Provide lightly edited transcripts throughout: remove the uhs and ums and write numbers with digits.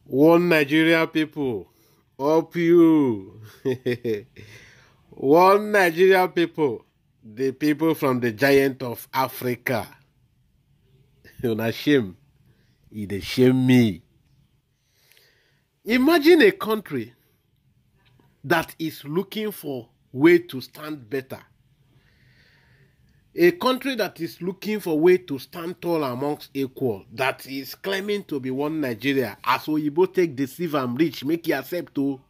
One Nigeria people, up you. One Nigeria people, the people from the giant of Africa. Una shame. It dey shame me. Imagine a country that is looking for way to stand better. A country that is looking for way to stand tall amongst equal, that is claiming to be one Nigeria, as Oyibo take deceive and rich, make you accept to.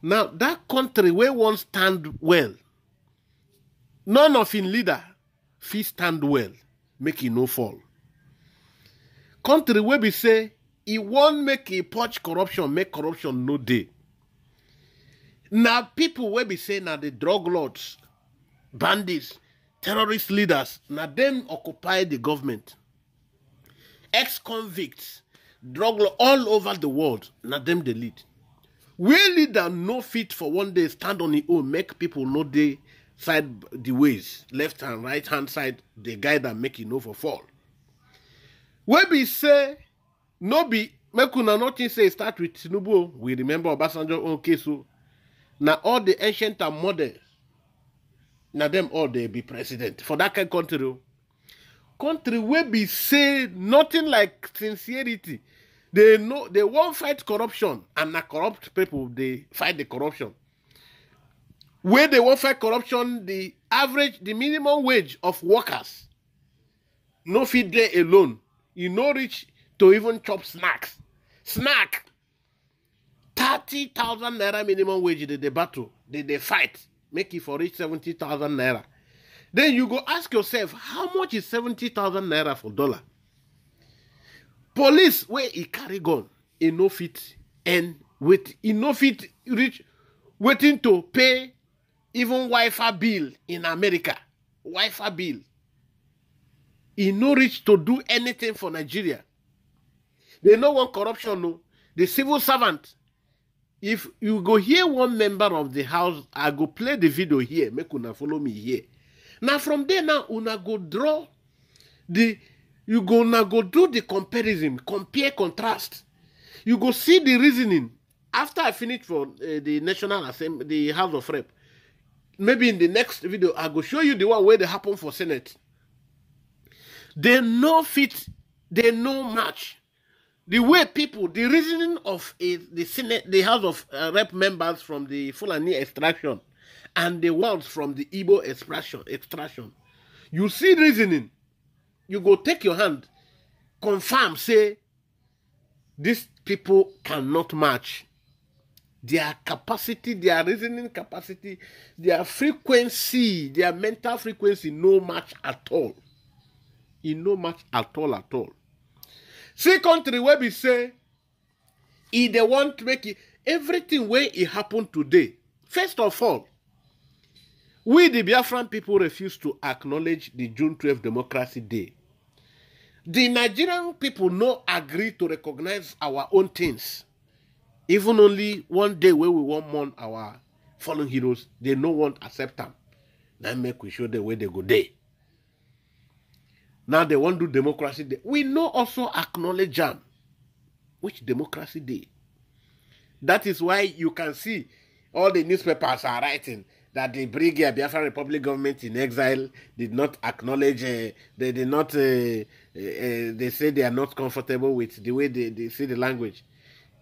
Now, that country where one stand well, none of in leader fit stand well, make e no fall. Country where we say, e won't make e purge corruption, make corruption no dey. Now, people where we say, now the drug lords, bandits, terrorist leaders, na them occupy the government. Ex-convicts, drug lords all over the world, na them the lead. Where leader no fit for one day stand on his own, make people know they side the ways, left and right hand side, the guide and make it know for fall. Where we say, no be, make una nothing say start with Tinubu. We remember Obasanjo own case. Now all the ancient and modern, now them all they be president for that kind of country. Country where be say nothing like sincerity. They know they won't fight corruption, and na corrupt people they fight the corruption. Where they won't fight corruption, the minimum wage of workers no fit there alone. You no reach to even chop snacks. Snack 30,000 naira minimum wage they battle, they fight. Make it for reach 70,000 naira. Then you go ask yourself, how much is 70,000 naira for dollar? Police where he carry gun, he no fit and wait, he no fit reach waiting to pay even Wi-Fi bill in America. Wi-Fi bill. He no reach to do anything for Nigeria. They no want corruption, no. The civil servant. If you go hear one member of the house, I go play the video here. Make una follow me here. Now from there now, una go draw the, you go now go do the comparison, compare, contrast. You go see the reasoning. After I finish for the National Assembly, the House of Rep, maybe in the next video, I go show you the one where they happen for Senate. They no fit, they no match. The way people, the reasoning of the Senate, the House of Rep members from the Fulani extraction and the ones from the Igbo extraction. You see reasoning. You go take your hand, confirm, say, these people cannot match. Their capacity, their reasoning capacity, their frequency, their mental frequency, no match at all. In no match at all. See country where we say, if they want to make it, everything where it happened today, first of all, we the Biafran people refuse to acknowledge the June 12 Democracy Day. The Nigerian people no agree to recognize our own things. Even only one day where we want mourn our fallen heroes, they no want accept them. Now make we show the way they go there. Now they want to do Democracy Day. We no also acknowledge them. Which Democracy Day? That is why you can see all the newspapers are writing that the Brigadier Biafra Republic government in exile did not acknowledge, they did not, they say they are not comfortable with the way they see the language.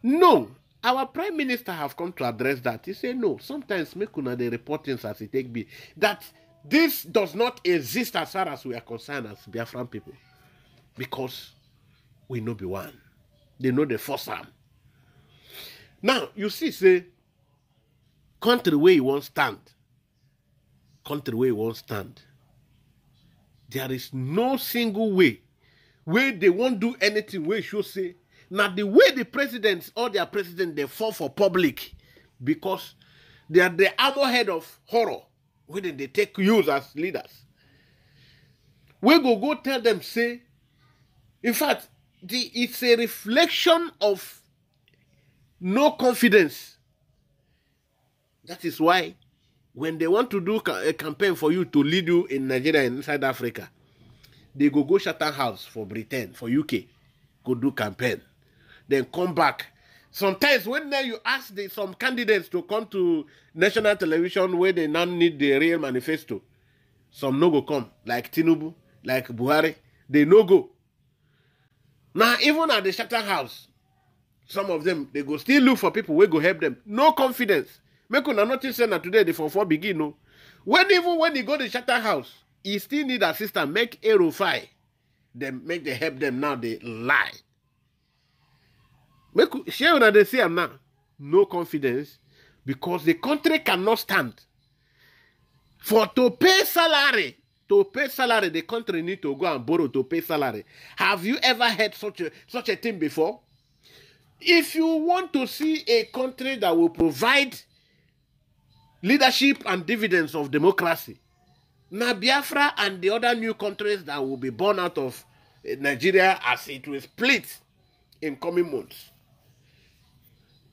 No, our Prime Minister have come to address that. He said, no, sometimes make una the reportings as it take be. That this does not exist as far as we are concerned as Biafran people. Because we know be one. They know the first arm. Now, you see, say, country where you won't stand. Country where you won't stand. There is no single way where they won't do anything where you should say. Now, the way the presidents, all their presidents, they fall for public because they are the armorhead of horror. Where they take use as leaders. We go tell them, say, in fact, it's a reflection of no confidence. That is why when they want to do a campaign for you to lead you in Nigeria and inside Africa, they go Chatham House for Britain, for UK, go do campaign. then come back. Sometimes when you ask some candidates to come to national television where they now need the real manifesto, some no go come, like Tinubu, like Buhari, they no go. Now, even at the Chatham House, some of them, they go still look for people who go help them. No confidence. Make una notice that today the 4-4 begin, no. Even when you go to the Chatham House, you still need assistance. Make Aerofy. Then make they help them now, they lie. Share that they say now. No confidence. Because the country cannot stand. To pay salary, the country need to go and borrow to pay salary. Have you ever heard such a thing before? If you want to see a country that will provide leadership and dividends of democracy, now Biafra and the other new countries that will be born out of Nigeria as it will split in coming months.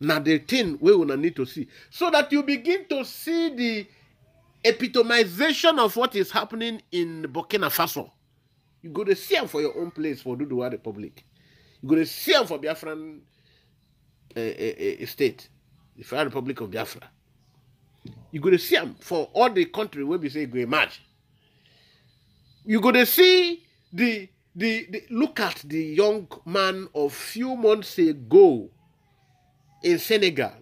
Now the thing we will need to see. So that you begin to see the epitomization of what is happening in Burkina Faso. You go to see them for your own place for Duduwa Republic. You go to see them for Biafran state, the Federal Republic of Biafra. You go to see them for all the country where we say go emerge. You go to see the look at the young man of few months ago in Senegal.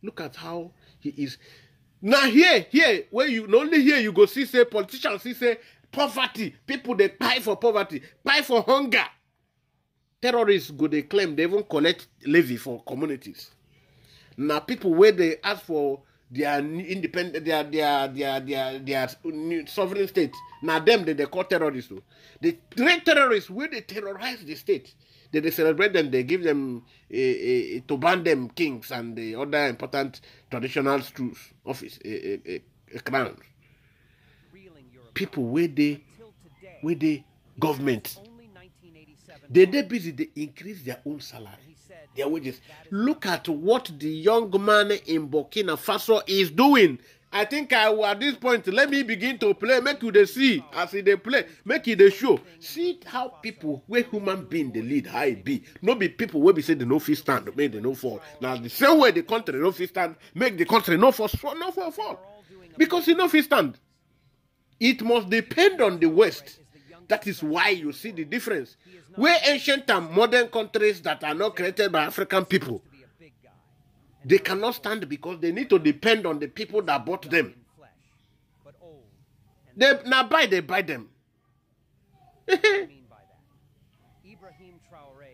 Look at how he is. Now here, where you only here you go see say politicians see say poverty. People they pay for poverty, pay for hunger. Terrorists go they claim they even collect levy for communities. Now people where they ask for their independent, their sovereign state. Now them they call terrorists. The terrorists where they terrorize the state. They celebrate them. They give them to ban them kings and the other important traditional stools, office, crowns. People where they government. They busy. They increase their own salary, their wages. Look at what the young man in Burkina Faso is doing. I think at this point, let me begin to play. Make you they see as they play. Make it they show. See how people where human being the lead how it be. No be people where we say they no fit stand, make they no fall. Now the same way the country no fit stand, make the country no fall. Because it no fit stand. It must depend on the West. That is why you see the difference. Where ancient and modern countries that are not created by African people, they cannot stand because they need to depend on the people that bought them. They buy them.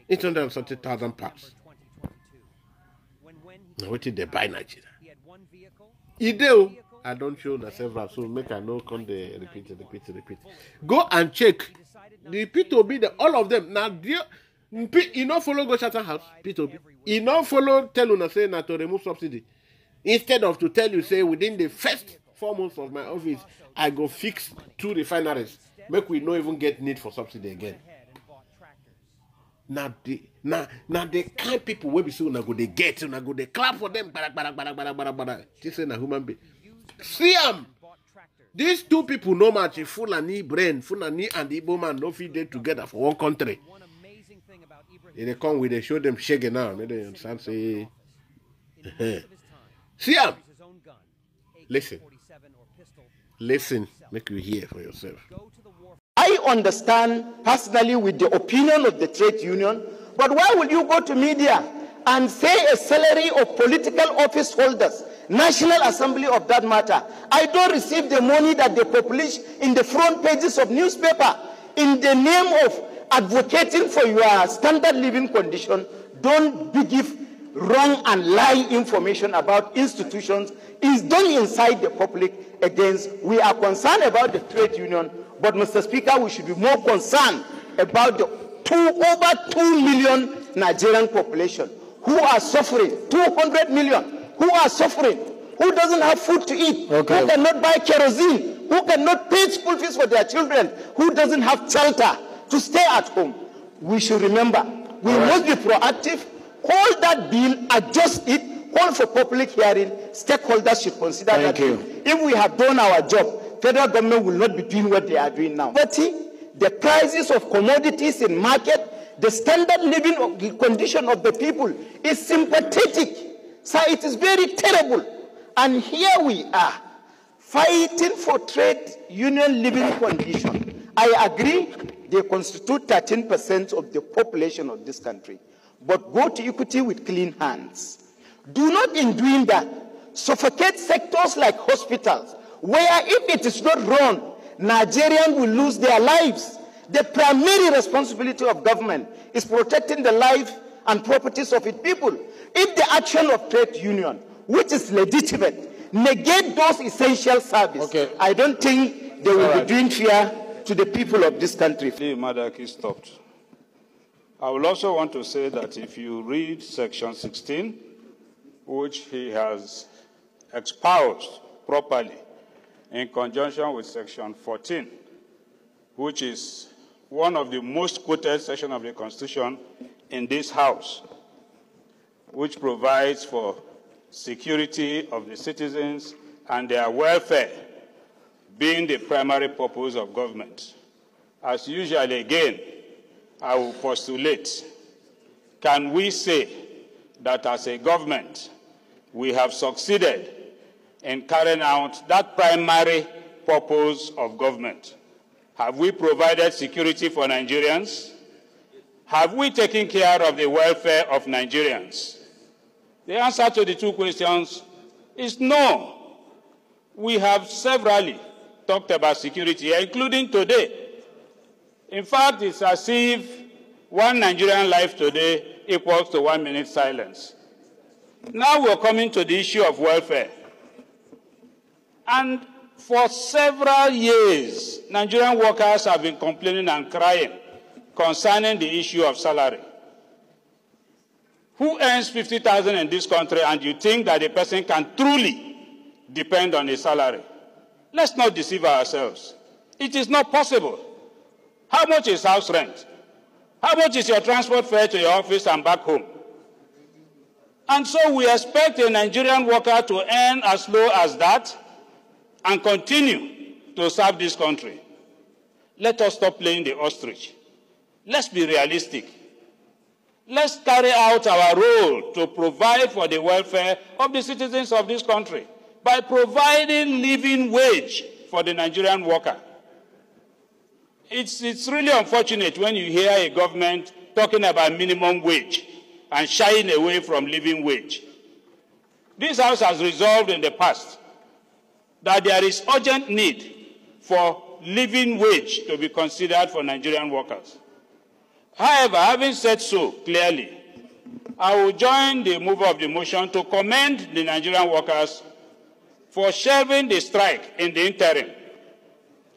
830,000 parts. Now what did they buy Nigeria? I don't show the several, so make I know come they repeat. Go and check. The P2B, all of them. Now, you not follow go Chatham House, P2B. You not follow tell you say na to remove subsidy. Instead of to tell you say within the first 4 months of my office, I go fix 2 refineries. Make we not even get need for subsidy again. Now the kind people where we see una go they get, una go they clap for them. This is a human being. See them. These 2 people no match. Fulani and Igbo man no fit dey together for one country. They come with they show them shaking now. They understand say. See them. Listen. Make you hear for yourself. I understand personally with the opinion of the trade union, but why will you go to media and say a salary of political office holders, National Assembly of that matter? I don't receive the money that they publish in the front pages of newspaper in the name of advocating for your standard living condition. Don't give wrong and lie information about institutions. It's done inside the public against. We are concerned about the trade union, but Mr. Speaker, we should be more concerned about the over 2 million Nigerian population who are suffering, 200 million who are suffering, who doesn't have food to eat, who cannot buy kerosene, who cannot pay school fees for their children, who doesn't have shelter to stay at home. We should remember, we must be proactive, hold that bill, adjust it, call for public hearing, stakeholders should consider that. If we have done our job, federal government will not be doing what they are doing now. But the prices of commodities in market, the standard living condition of the people is sympathetic. So it is very terrible. And here we are, fighting for trade union living condition. I agree, they constitute 13% of the population of this country. But go to equity with clean hands. Do not, in doing that, suffocate sectors like hospitals, where if it is not run, Nigerians will lose their lives. The primary responsibility of government is protecting the life and properties of its people. If the action of trade union, which is legitimate, negate those essential services, I don't think they will be doing fair to the people of this country. Madaki stopped. I will also want to say that if you read section 16, which he has espoused properly in conjunction with section 14, which is one of the most quoted sections of the Constitution in this House, which provides for security of the citizens and their welfare being the primary purpose of government. As usual, again, I will postulate, can we say that as a government, we have succeeded in carrying out that primary purpose of government? Have we provided security for Nigerians? Have we taken care of the welfare of Nigerians? The answer to the two questions is no. We have severally talked about security, including today. In fact, it's as if one Nigerian life today equals to 1 minute silence. Now we're coming to the issue of welfare. And for several years, Nigerian workers have been complaining and crying concerning the issue of salary. Who earns 50,000 in this country and you think that a person can truly depend on a salary? Let's not deceive ourselves. It is not possible. How much is house rent? How much is your transport fare to your office and back home? And so we expect a Nigerian worker to earn as low as that and continue to serve this country. Let us stop playing the ostrich. Let's be realistic. Let's carry out our role to provide for the welfare of the citizens of this country by providing living wage for the Nigerian worker. It's really unfortunate when you hear a government talking about minimum wage and shying away from living wage. This House has resolved in the past that there is urgent need for living wage to be considered for Nigerian workers. However, having said so clearly, I will join the mover of the motion to commend the Nigerian workers for shelving the strike in the interim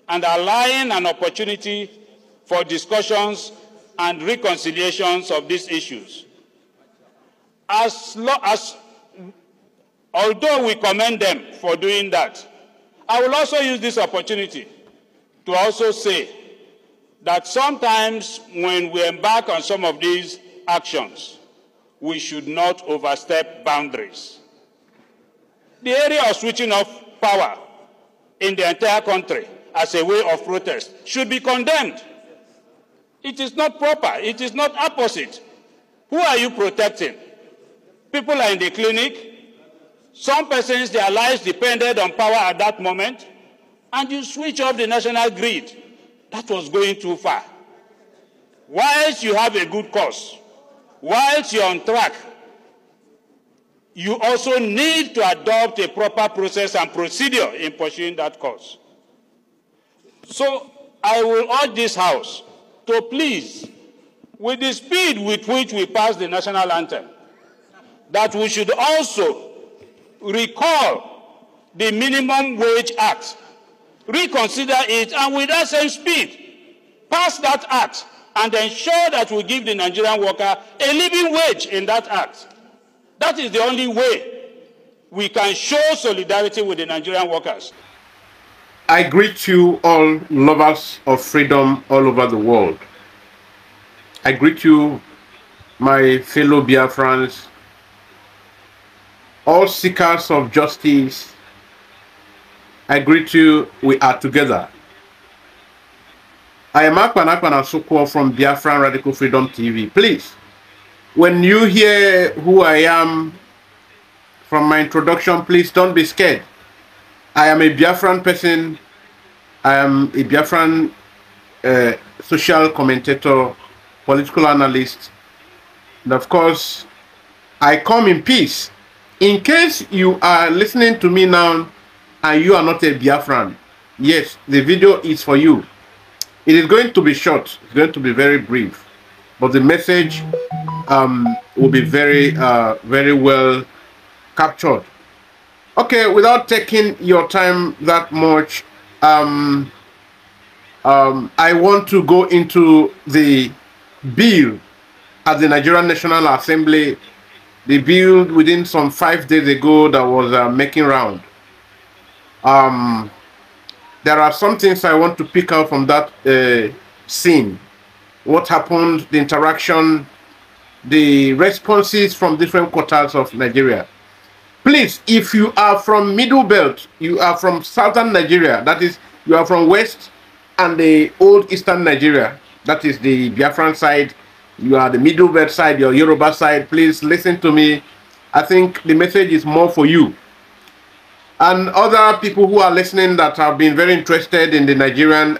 and allowing an opportunity for discussions and reconciliations of these issues. Although we commend them for doing that, I will also use this opportunity to also say that sometimes when we embark on some of these actions, we should not overstep boundaries. The area of switching off power in the entire country as a way of protest should be condemned. It is not proper. It is not opposite. Who are you protecting? People are in the clinic. Some persons, their lives depended on power at that moment, and you switch off the national grid. That was going too far. Whilst you have a good cause, whilst you're on track, you also need to adopt a proper process and procedure in pursuing that cause. So I will urge this House to please, with the speed with which we pass the national anthem, that we should also recall the Minimum Wage Act, reconsider it, and with that same speed, pass that act and ensure that we give the Nigerian worker a living wage in that act. That is the only way we can show solidarity with the Nigerian workers. I greet you all lovers of freedom all over the world. I greet you, my fellow Biafrans, all seekers of justice. I greet you, we are together. I am Akpan Sukwo from Biafran Radical Freedom TV. Please, when you hear who I am from my introduction, please don't be scared. I am a Biafran person. I am a Biafran social commentator, political analyst. And of course, I come in peace. In case you are listening to me now and you are not a Biafran, yes, the video is for you. It is going to be short. It's going to be very brief. But the message will be very, very well captured. Okay, without taking your time that much, I want to go into the bill at the Nigerian National Assembly. The bill within some 5 days ago that was making round. There are some things I want to pick out from that scene. What happened, the interaction, the responses from different quarters of Nigeria. Please, if you are from Middle Belt, you are from Southern Nigeria, that is, you are from West and the old Eastern Nigeria, that is the Biafran side, you are the Middle Belt side, your Yoruba side, please listen to me. I think the message is more for you. And other people who are listening that have been very interested in the Nigerian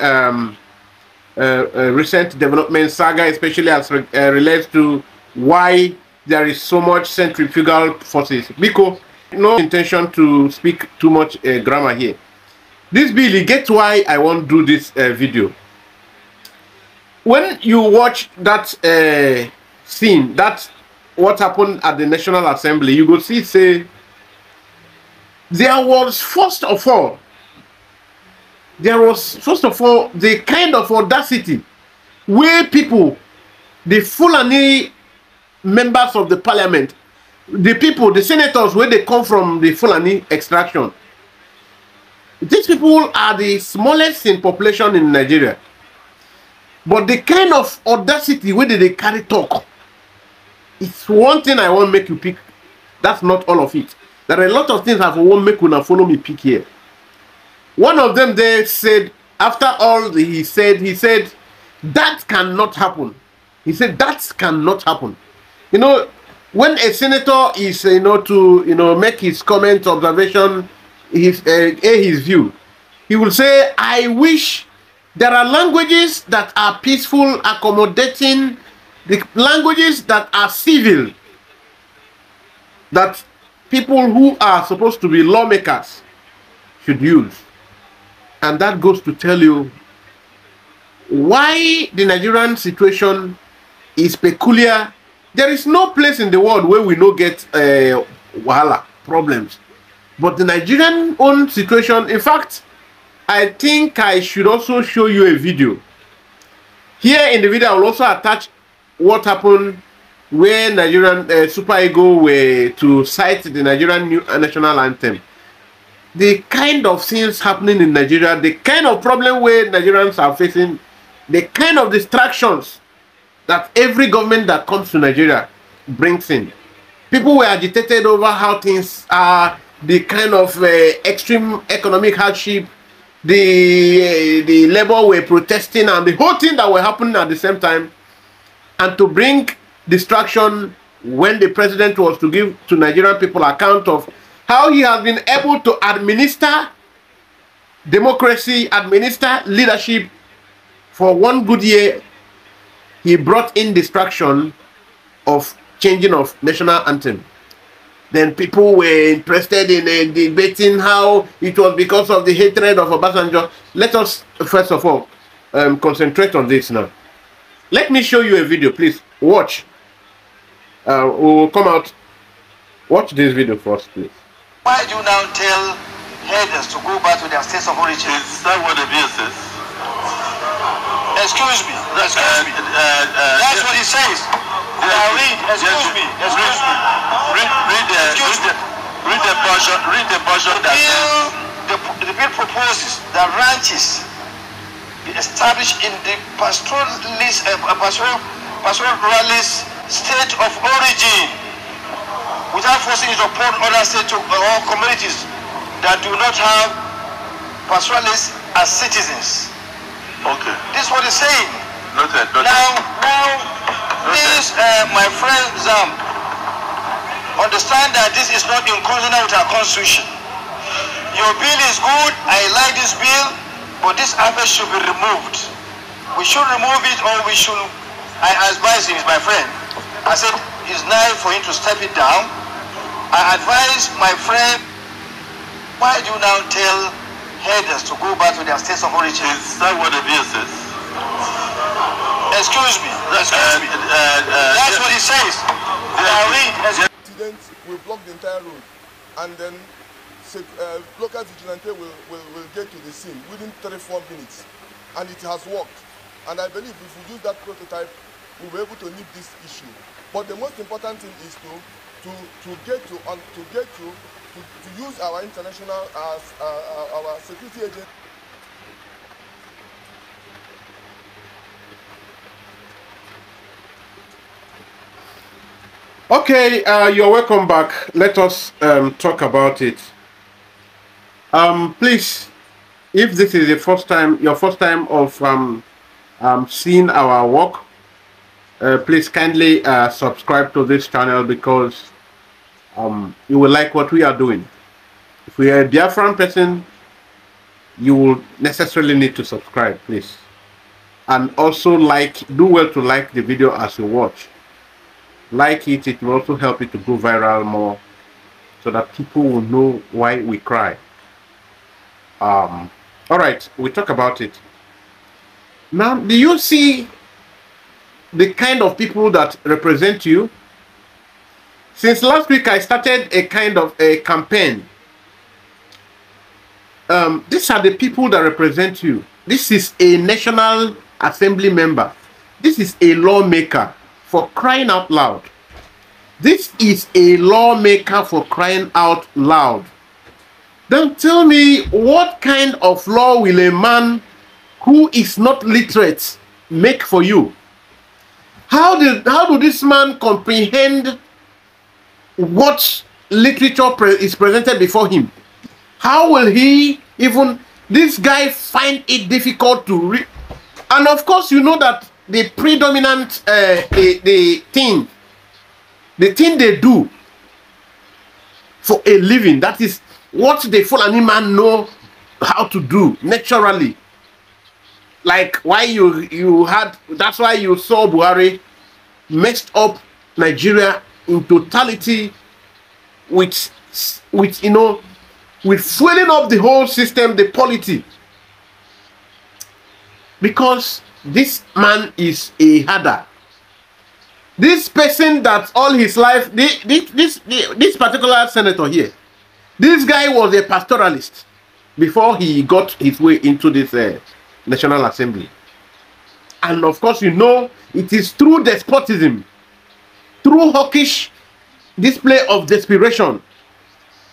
recent development saga, especially as relates to why there is so much centrifugal forces. Because no intention to speak too much grammar here. This bill, you get why I want to do this video. When you watch that scene, that's what happened at the National Assembly, you go see, say, there was first of all the kind of audacity where people, the Fulani members of the parliament, the people, the senators, where they come from the Fulani extraction, these people are the smallest in population in Nigeria. But the kind of audacity where they carry talk, it's one thing I want to make you pick. That's not all of it. There are a lot of things I won't make you follow me pick here. One of them, they said, after all he said, that cannot happen. He said, that cannot happen. You know, when a senator is, to, make his comment, observation, his view, he will say, I wish there are languages that are peaceful, accommodating, the languages that are civil, that people who are supposed to be lawmakers should use. And that goes to tell you why the Nigerian situation is peculiar. There is no place in the world where we don't get wahala, problems. But the Nigerian own situation, in fact, I think I should also show you a video. Here in the video, I will also attach what happened where Nigerian Super Eagle were to cite the Nigerian new national anthem. The kind of things happening in Nigeria, the kind of problem where Nigerians are facing, the kind of distractions that every government that comes to Nigeria brings in. People were agitated over how things are, the kind of extreme economic hardship, the labor were protesting, and the whole thing that were happening at the same time. And to bring distraction when the president was to give to Nigerian people account of how he has been able to administer democracy, administer leadership for one good year, he brought in distraction of changing of national anthem. Then people were interested in debating how it was because of the hatred of Obasanjo. Let us first of all concentrate on this now. Let me show you a video, please. Watch. We'll come out. Watch this video first, please. Why do you now tell headers to go back to their states of origin? Is that what the bill says? Excuse me. That's what he says. Now read. Excuse me. Read the portion that the bill proposes that ranches be established in the pastoralist state of origin without forcing it upon other states or communities that do not have pastoralists as citizens. Okay. This is what he's saying. Noted. Please, my friend Zam, understand that this is not in consonant with our constitution. Your bill is good. I like this bill, but this aspect should be removed. We should remove it, or we should. I advise him, my friend. I said it's nice for him to step it down. I advise my friend. Why do you now tell headers to go back to their states of origin? Is that what the bill says? Excuse me. That's what he says. Now read. Accidents will block the entire road, and then local vigilante will get to the scene within 3-4 minutes, and it has worked. And I believe if we use that prototype, we'll be able to nip this issue. But the most important thing is to use our international our security agents. Okay, you're welcome back. Let us talk about it. Please, if this is your first time of seeing our work, please kindly subscribe to this channel, because you will like what we are doing. If you are a Biafran person, you will necessarily need to subscribe, please. And also do well to like the video as you watch. Like it will also help it to go viral more, so that people will know why we cry. All right, we talk about it. Now, do you see the kind of people that represent you? Since last week, I started a kind of a campaign. These are the people that represent you. This is a National Assembly member. This is a lawmaker, for crying out loud. This is a lawmaker, for crying out loud. Then tell me, what kind of law will a man who is not literate make for you? How do this man comprehend what literature is presented before him? How will he even, this guy, find it difficult to read? And of course, you know that the predominant the thing they do for a living, that is what the Fulani man know how to do naturally. Like why that's why you saw Buhari messed up Nigeria in totality with fueling up the whole system, the polity. Because this man is a herder. This person that all his life, this particular senator here, this guy was a pastoralist before he got his way into this National Assembly. And of course, you know, it is through despotism, through hawkish display of desperation,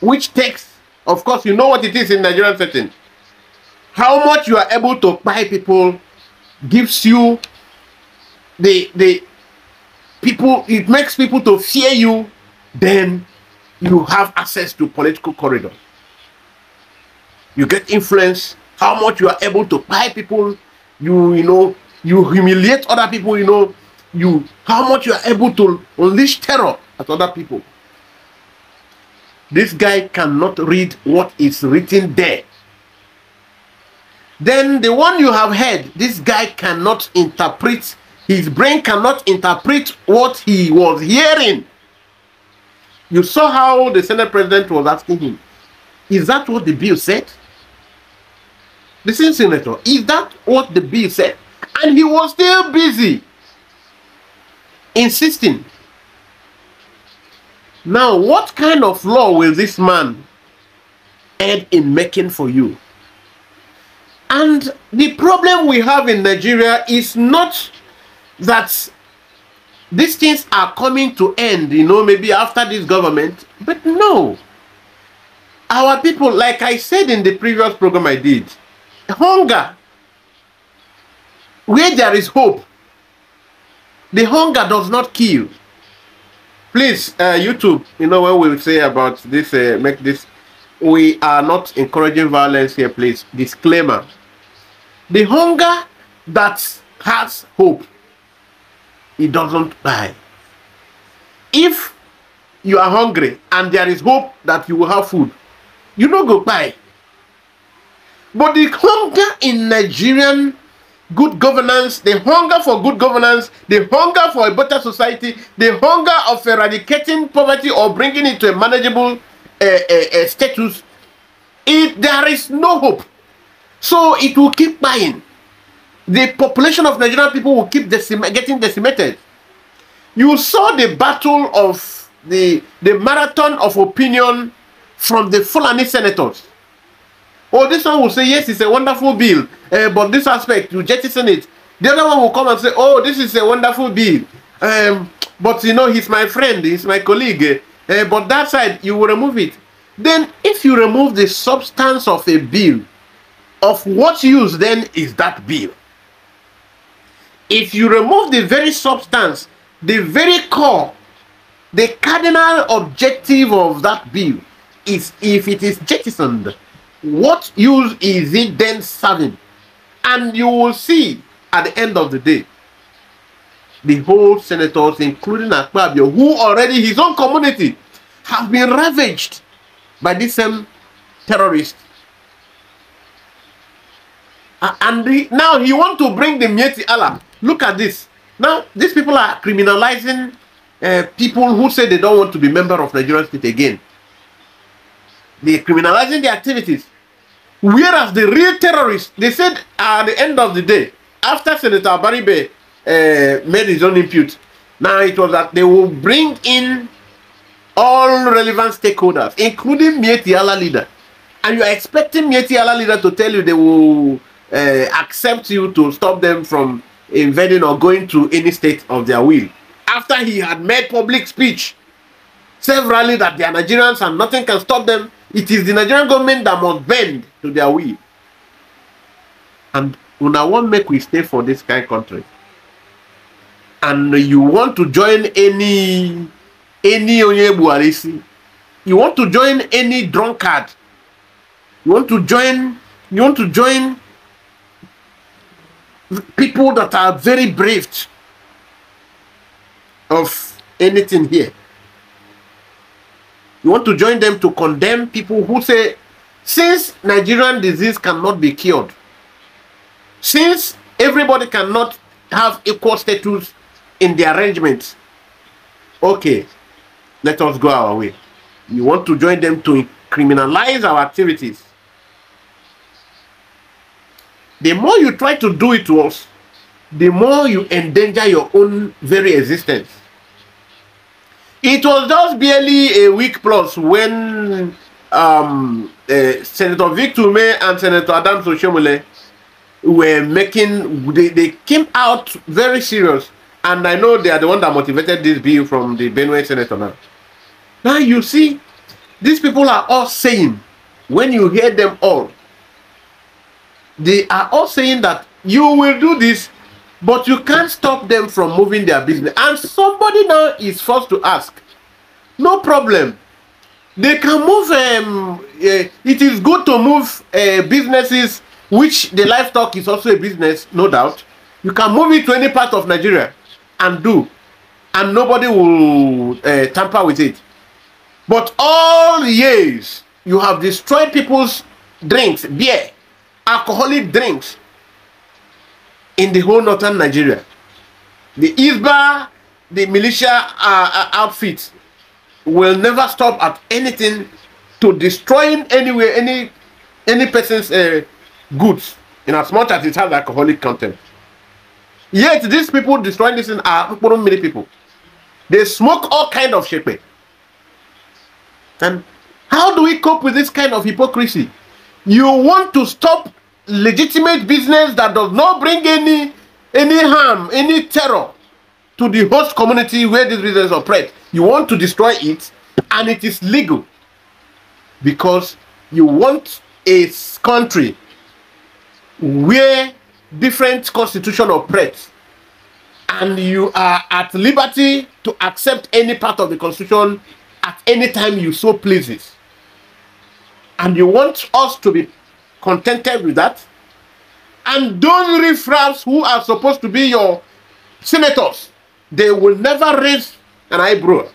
which takes, of course, you know what it is in Nigerian setting. How much you are able to buy people gives you the people, it makes people to fear you, then you have access to political corridors. You get influence, how much you are able to buy people, you humiliate other people, how much you are able to unleash terror at other people. This guy cannot read what is written there. Then the one you have heard, this guy cannot interpret, his brain cannot interpret what he was hearing. You saw how the Senate President was asking him, is that what the bill said? Listen, Senator, is that what the bill said? And he was still busy insisting. Now, what kind of law will this man aid in making for you? And the problem we have in Nigeria is not that these things are coming to end, maybe after this government, but no. Our people, like I said in the previous program I did, hunger, where there is hope, the hunger does not kill. Please, YouTube, when we say about this, make this, we are not encouraging violence here, please. Disclaimer. The hunger that has hope, it doesn't buy. If you are hungry and there is hope that you will have food, you don't go buy. But the hunger in Nigerian good governance, the hunger for good governance, the hunger for a better society, the hunger of eradicating poverty or bringing it to a manageable status, there is no hope. So it will keep buying. The population of Nigerian people will keep getting decimated. You saw the battle of the marathon of opinion from the Fulani senators. Oh, this one will say, yes, it's a wonderful bill, but this aspect, you jettison it. The other one will come and say, oh, this is a wonderful bill, but you know, he's my friend, he's my colleague, but that side, you will remove it. Then, if you remove the substance of a bill, of what use then is that bill? If you remove the very substance, the very core, the cardinal objective of that bill is, if it is jettisoned, what use is it then serving? And you will see at the end of the day, the whole senators, including Akpabio, who already his own community have been ravaged by this same terrorist. And now he wants to bring the Mieti Allah. Look at this. Now, these people are criminalizing people who say they don't want to be member of Nigerian state again. They're criminalizing their activities. Whereas the real terrorists, they said at the end of the day, after Senator Baribe made his own impute, now it was that they will bring in all relevant stakeholders, including Mieti Allah leader. And you are expecting Mieti Allah leader to tell you they will accept you to stop them from invading or going to any state of their will. After he had made public speech severally that they are Nigerians and nothing can stop them, it is the Nigerian government that must bend to their will. And una won't make we stay for this kind of country. And you want to join any Onyebuarisi, you want to join any drunkard, you want to join people that are very brave of anything here. You want to join them to condemn people who say, since Nigerian disease cannot be cured, since everybody cannot have equal status in the arrangements, okay, let us go our way. You want to join them to criminalize our activities. The more you try to do it to us, the more you endanger your own very existence. It was just barely a week plus when Senator Victor May and Senator Adams Oshomole were making, they came out very serious. And I know they are the one that motivated this bill from the Benue Senator now. Now you see, these people are all saying, when you hear them all, they are all saying that you will do this, but you can't stop them from moving their business. And somebody now is forced to ask, no problem. They can move, it is good to move businesses, which the livestock is also a business, no doubt. You can move it to any part of Nigeria and do, and nobody will tamper with it. But all the years, you have destroyed people's drinks, beer, alcoholic drinks in the whole northern Nigeria. The Isba, the militia outfits will never stop at anything to destroying anywhere any person's goods, in as much as it has alcoholic content. Yet these people destroying this are many people. They smoke all kind of shit. And how do we cope with this kind of hypocrisy? You want to stop legitimate business that does not bring any harm, any terror to the host community where this business operates. You want to destroy it, and it is legal because you want a country where different constitution operates, and you are at liberty to accept any part of the constitution at any time you so pleases. And you want us to be contented with that? And those riffraffs who are supposed to be your senators, they will never raise an eyebrow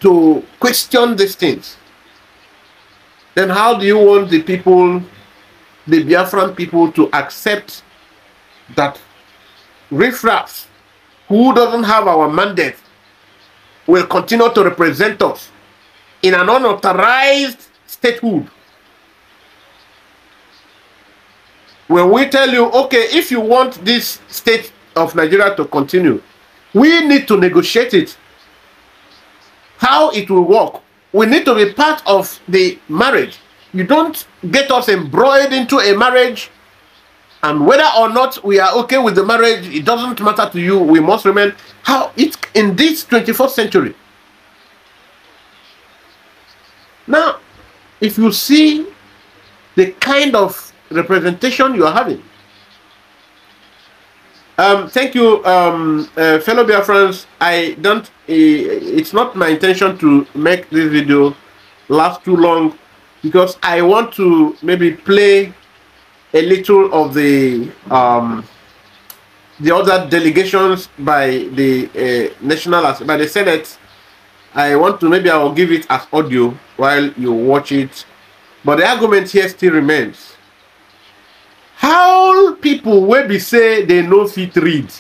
to question these things. Then how do you want the people, the Biafran people, to accept that riffraffs who doesn't have our mandate will continue to represent us in an unauthorized statehood? When we tell you, okay, if you want this state of Nigeria to continue, we need to negotiate it. How it will work. We need to be part of the marriage. You don't get us embroiled into a marriage, and whether or not we are okay with the marriage, it doesn't matter to you. We must remain. How it's in this 21st century. Now, if you see the kind of representation you are having. Thank you, fellow Biafrans. I don't. It's not my intention to make this video last too long, because I want to maybe play a little of the other delegations by the by the Senate. I want to, maybe I will give it as audio while you watch it, but the argument here still remains. How people will be say they no fit read,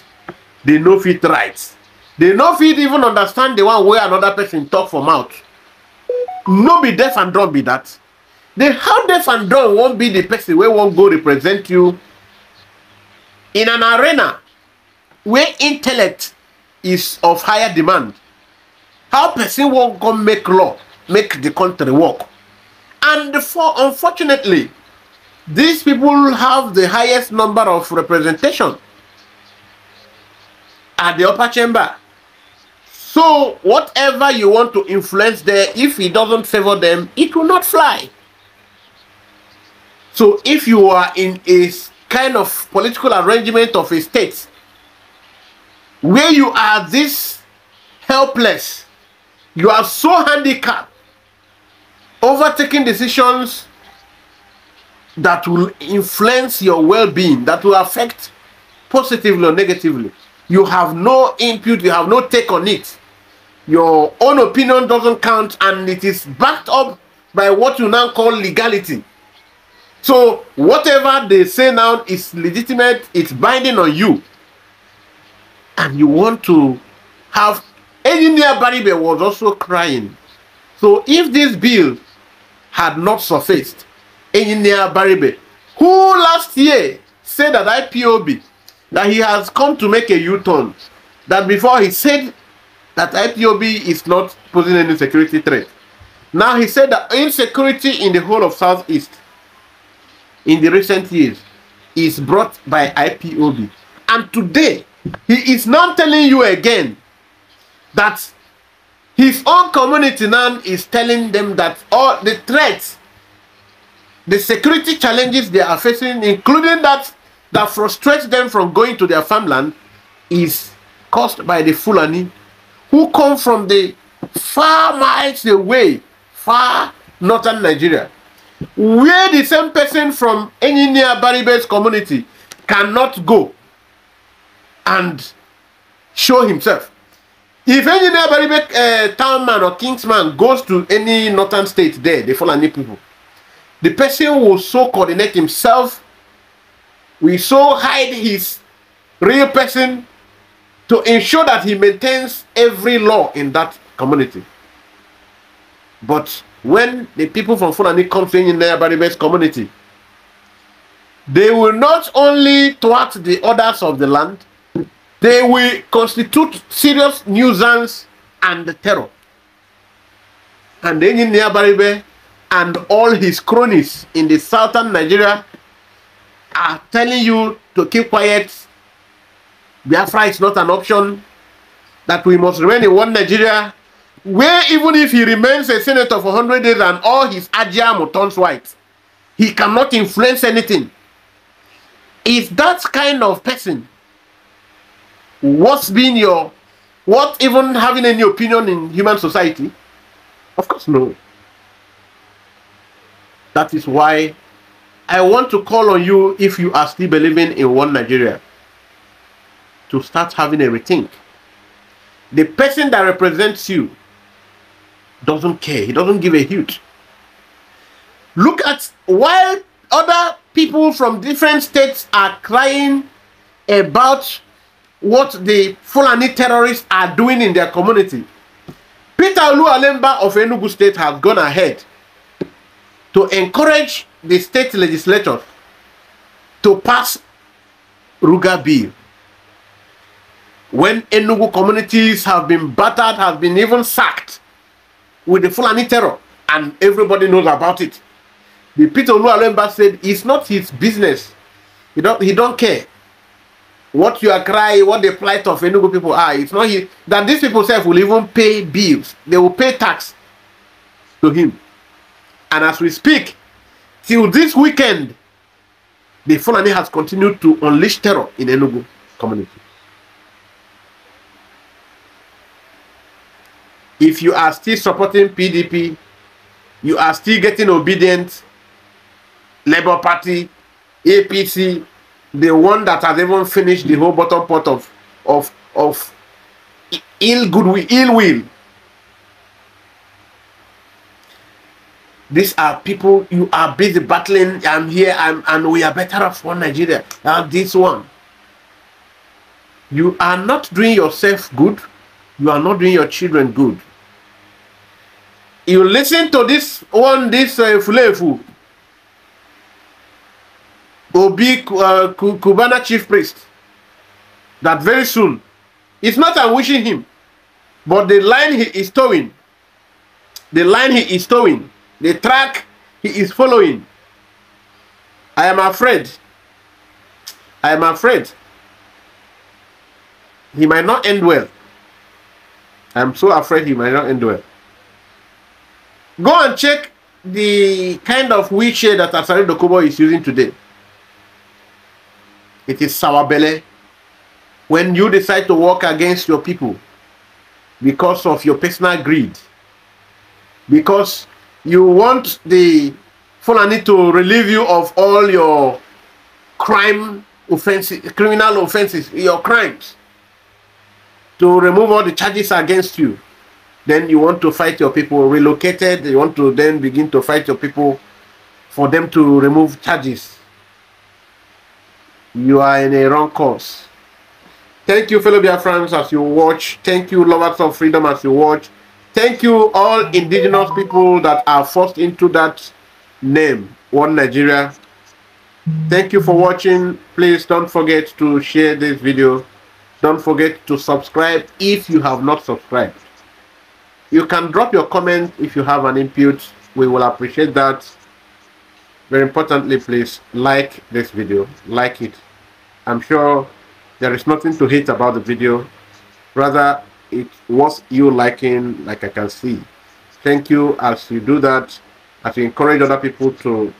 they no fit write, they no fit even understand the one way another person talk from mouth. No be deaf and dumb be that. Then how deaf and dumb won't be the person where won't go represent you in an arena where intellect is of higher demand? How person won't go make law, make the country work? And unfortunately, these people have the highest number of representation at the upper chamber. So whatever you want to influence there, if it doesn't favor them, it will not fly. So if you are in a kind of political arrangement of a state where you are this helpless, you are so handicapped, overtaking decisions that will influence your well-being, that will affect positively or negatively. You have no input, you have no take on it. Your own opinion doesn't count, and it is backed up by what you now call legality. So whatever they say now is legitimate, it's binding on you. And you want to have... Engineer Baribe was also crying. So if this bill had not surfaced, Engineer Baribe, who last year said that IPOB, that he has come to make a U-turn, that before he said that IPOB is not posing any security threat. Now he said that insecurity in the whole of Southeast in the recent years is brought by IPOB. And today, he is now telling you again that his own community now is telling them that all the threats, the security challenges they are facing, including that frustrates them from going to their farmland, is caused by the Fulani who come from the far miles away, far northern Nigeria, where the same person from Engineer Baribe's community cannot go and show himself. If Engineer Baribe townman or kingsman goes to any northern state there, the Fulani people, the person will so coordinate himself, will so hide his real person to ensure that he maintains every law in that community. But when the people from Fulani come to Engineer Baribe's community, they will not only thwart the orders of the land, they will constitute serious nuisance and terror. And Engineer Baribe and all his cronies in the southern Nigeria are telling you to keep quiet. Biafra is not an option, that we must remain in one Nigeria, where even if he remains a senator for 100 days and all his Ajiam turns white, he cannot influence anything. Is that kind of person worth even having any opinion in human society? Of course no. That is why I want to call on you, if you are still believing in one Nigeria, to start having a rethink. The person that represents you doesn't care. He doesn't give a hoot. Look at while other people from different states are crying about what the Fulani terrorists are doing in their community. Peter Oluwalemba of Enugu State has gone ahead to encourage the state legislature to pass Ruga bill. When Enugu communities have been battered, have been even sacked with the Fulani terror, and everybody knows about it. The Peter Oluwalemba said it's not his business. He don't care what you are crying, what the plight of Enugu people are. It's not his, that these people self will even pay bills. They will pay tax to him. And as we speak, till this weekend, the Fulani has continued to unleash terror in Enugu community. If you are still supporting PDP, you are still getting obedient, Labour Party, APC, the one that has even finished the whole bottom part of ill will. These are people you are busy battling. I'm here, and we are better off for Nigeria. And this one, you are not doing yourself good. You are not doing your children good. You listen to this one, this Fulefu, Obi Kubana chief priest, that very soon, it's not I'm wishing him, but the line he is towing, the track he is following, I am afraid he might not end well. I'm so afraid he might not end well. Go and check the kind of wheelchair that Asari Dokubo is using today. It is sawabele. When you decide to work against your people because of your personal greed, because you want the Fulani to relieve you of all your criminal offenses, your crimes, to remove all the charges against you, then you want to fight your people relocated. You want to then begin to fight your people for them to remove charges. You are in a wrong course. Thank you, fellow Biafrans, as you watch. Thank you, lovers of freedom, as you watch. Thank you, all indigenous people that are forced into that name, One Nigeria. Thank you for watching. Please don't forget to share this video. Don't forget to subscribe if you have not subscribed. You can drop your comment if you have an input. We will appreciate that. Very importantly, please like this video. Like it. I'm sure there is nothing to hate about the video. Rather, it was you liking, like I can see. Thank you as you do that, as you encourage other people to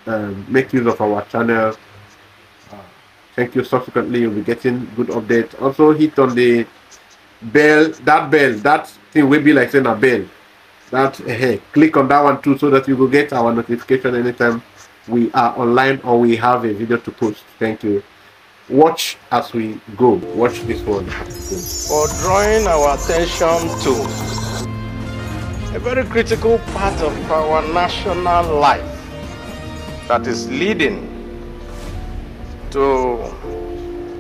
make use of our channel. Thank you. Subsequently, you'll be getting good updates. Also, hit on the bell, that thing will be like saying a bell. That click on that one too, so that you will get our notification anytime we are online or we have a video to post. Thank you. Watch as we go. Watch this one. For drawing our attention to a very critical part of our national life that is leading to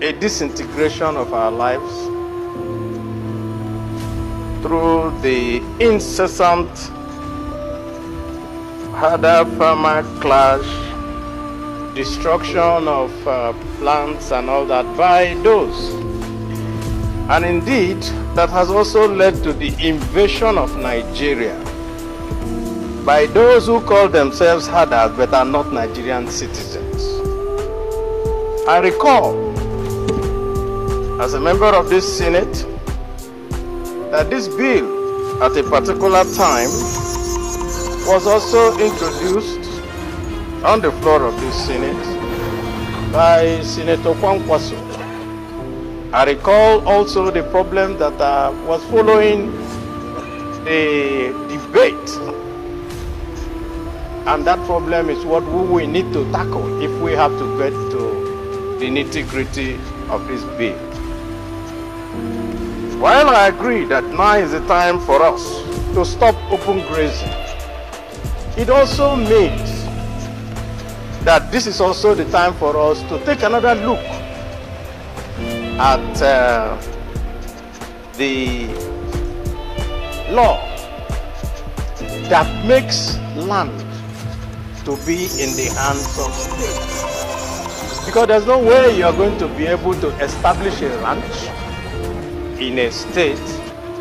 a disintegration of our lives through the incessant herder-farmer clash, destruction of plants and all that by those. And indeed, that has also led to the invasion of Nigeria by those who call themselves herders but are not Nigerian citizens. I recall, as a member of this Senate, that this bill at a particular time was also introduced on the floor of this Senate by Senator Kwankwaso. I recall also the problem that was following the debate And that problem is what we need to tackle if we have to get to the nitty-gritty of this bill. While I agree that now is the time for us to stop open grazing, it also means that this is also the time for us to take another look at the law that makes land to be in the hands of states. Because there's no way you're going to be able to establish a ranch in a state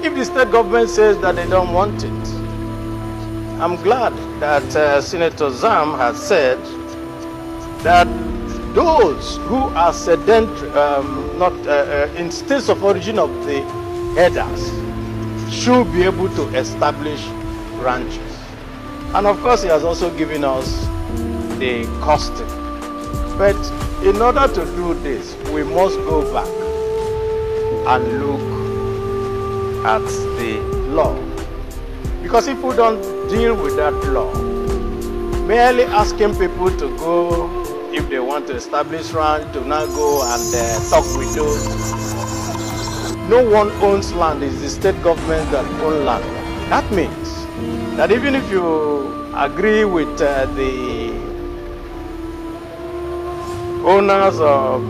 if the state government says that they don't want it. I'm glad that Senator Zam has said that those who are sedentary, in states of origin of the headers, should be able to establish ranches. And of course, he has also given us the costing. But in order to do this, we must go back and look at the law. Because if we don't deal with that law, merely asking people to go, if they want to establish ranch, to now go and talk with those. No one owns land, it's the state government that owns land. That means that even if you agree with the owners of